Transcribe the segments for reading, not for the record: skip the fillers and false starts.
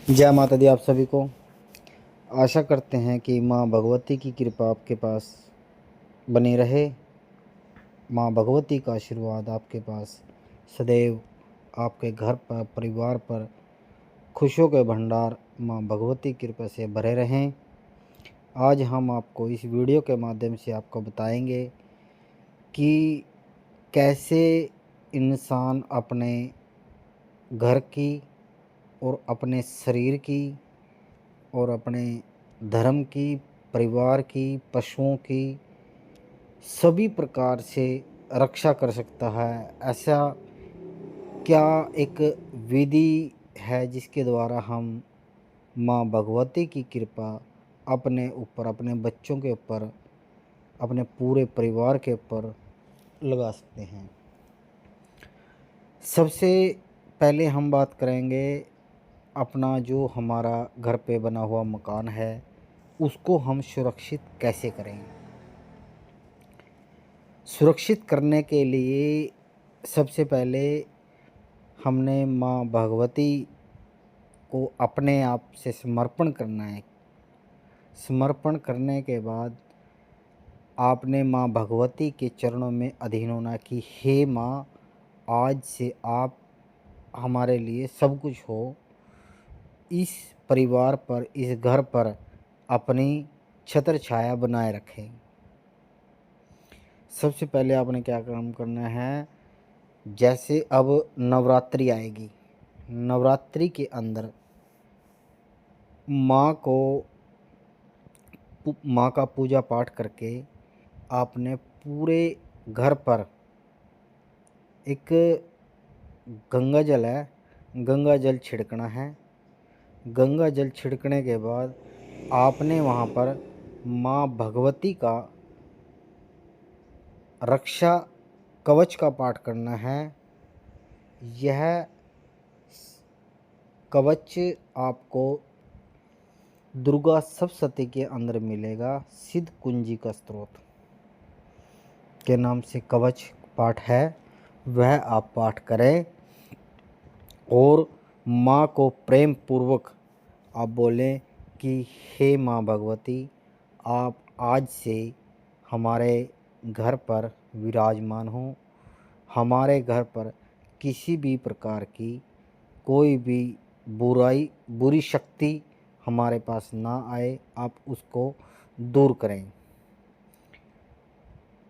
जय माता दी आप सभी को। आशा करते हैं कि माँ भगवती की कृपा आपके पास बनी रहे। माँ भगवती का आशीर्वाद आपके पास सदैव आपके घर पर, परिवार पर खुशियों के भंडार माँ भगवती की कृपा से भरे रहें। आज हम आपको इस वीडियो के माध्यम से आपको बताएंगे कि कैसे इंसान अपने घर की और अपने शरीर की और अपने धर्म की, परिवार की, पशुओं की सभी प्रकार से रक्षा कर सकता है। ऐसा क्या एक विधि है जिसके द्वारा हम माँ भगवती की कृपा अपने ऊपर, अपने बच्चों के ऊपर, अपने पूरे परिवार के ऊपर लगा सकते हैं। सबसे पहले हम बात करेंगे अपना जो हमारा घर पे बना हुआ मकान है उसको हम सुरक्षित कैसे करें। सुरक्षित करने के लिए सबसे पहले हमने माँ भगवती को अपने आप से समर्पण करना है। समर्पण करने के बाद आपने माँ भगवती के चरणों में अधीन होना कि हे माँ, आज से आप हमारे लिए सब कुछ हो। इस परिवार पर, इस घर पर अपनी छत्र छाया बनाए रखें। सबसे पहले आपने क्या काम करना है, जैसे अब नवरात्रि आएगी, नवरात्रि के अंदर माँ का पूजा पाठ करके आपने पूरे घर पर एक गंगा जल है, गंगा जल छिड़कना है। गंगा जल छिड़कने के बाद आपने वहाँ पर माँ भगवती का रक्षा कवच का पाठ करना है। यह कवच आपको दुर्गा सप्तशती के अंदर मिलेगा। सिद्ध कुंजी का स्त्रोत के नाम से कवच पाठ है, वह आप पाठ करें और माँ को प्रेम पूर्वक आप बोलें कि हे माँ भगवती, आप आज से हमारे घर पर विराजमान हो। हमारे घर पर किसी भी प्रकार की कोई भी बुरी शक्ति हमारे पास ना आए, आप उसको दूर करें।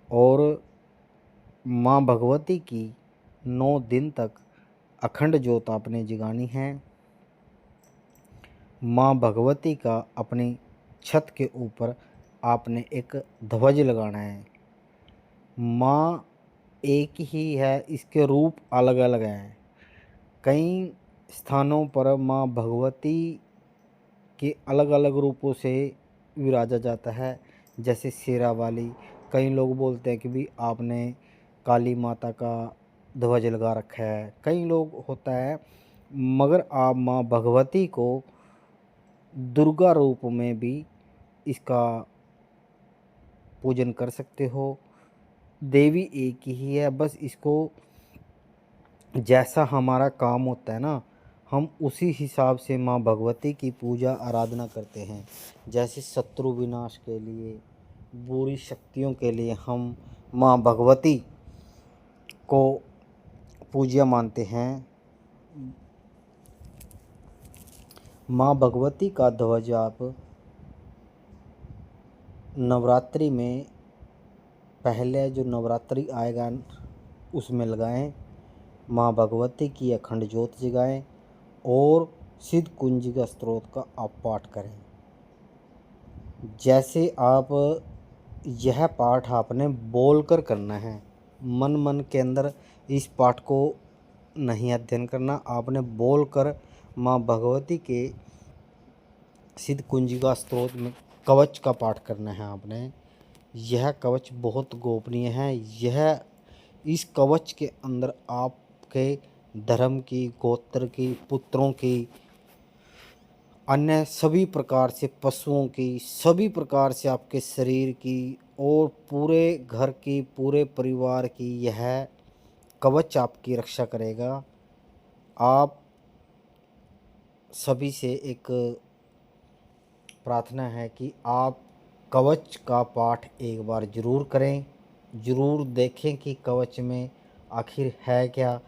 और माँ भगवती की 9 दिन तक अखंड ज्योत आपने जगानी है। माँ भगवती का अपनी छत के ऊपर आपने एक ध्वज लगाना है। माँ एक ही है, इसके रूप अलग अलग हैं। कई स्थानों पर माँ भगवती के अलग अलग रूपों से विराजा जाता है, जैसे शेरा वाली। कई लोग बोलते हैं कि भी आपने काली माता का ध्वज लगा रखा है, कई लोग होता है। मगर आप माँ भगवती को दुर्गा रूप में भी इसका पूजन कर सकते हो। देवी एक ही है, बस इसको जैसा हमारा काम होता है ना, हम उसी हिसाब से माँ भगवती की पूजा आराधना करते हैं। जैसे शत्रु विनाश के लिए, बुरी शक्तियों के लिए हम माँ भगवती को पूज्य मानते हैं। माँ भगवती का ध्वज आप नवरात्रि में, पहले जो नवरात्रि आएगा उसमें लगाएं। माँ भगवती की अखंड ज्योत जगाएं और सिद्ध कुंजिका स्त्रोत का आप पाठ करें। जैसे आप यह पाठ आपने बोलकर करना है, मन के अंदर इस पाठ को नहीं अध्ययन करना, आपने बोलकर माँ भगवती के सिद्ध कुंजिका स्त्रोत में कवच का पाठ करना है आपने। यह कवच बहुत गोपनीय है। यह इस कवच के अंदर आपके धर्म की, गोत्र की, पुत्रों की, अन्य सभी प्रकार से पशुओं की, सभी प्रकार से आपके शरीर की और पूरे घर की, पूरे परिवार की यह कवच आपकी रक्षा करेगा। आप सभी से एक प्रार्थना है कि आप कवच का पाठ एक बार ज़रूर करें, ज़रूर देखें कि कवच में आखिर है क्या,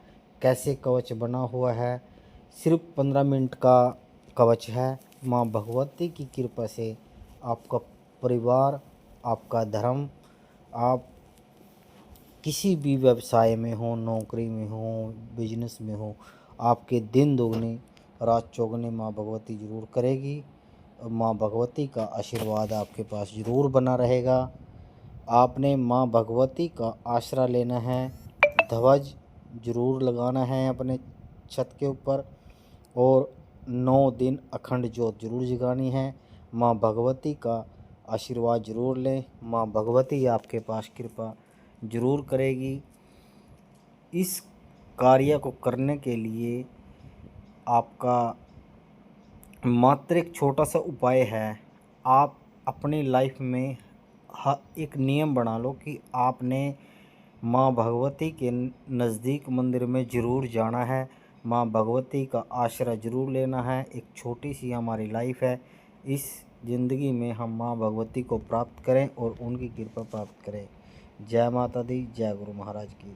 कैसे कवच बना हुआ है। सिर्फ 15 मिनट का कवच है। माँ भगवती की कृपा से आपका परिवार, आपका धर्म, आप किसी भी व्यवसाय में हो, नौकरी में हो, बिजनेस में हो, आपके दिन दोगुने रात चौगुने माँ भगवती ज़रूर करेगी। और माँ भगवती का आशीर्वाद आपके पास ज़रूर बना रहेगा। आपने माँ भगवती का आसरा लेना है, ध्वज ज़रूर लगाना है अपने छत के ऊपर, और 9 दिन अखंड ज्योत जरूर जगानी है। माँ भगवती का आशीर्वाद जरूर लें। माँ भगवती आपके पास कृपा जरूर करेगी। इस कार्य को करने के लिए आपका मात्र एक छोटा सा उपाय है। आप अपनी लाइफ में एक नियम बना लो कि आपने माँ भगवती के नज़दीक मंदिर में ज़रूर जाना है, माँ भगवती का आश्रय ज़रूर लेना है। एक छोटी सी हमारी लाइफ है, इस ज़िंदगी में हम माँ भगवती को प्राप्त करें और उनकी कृपा प्राप्त करें। जय माता दी, जय गुरु महाराज की।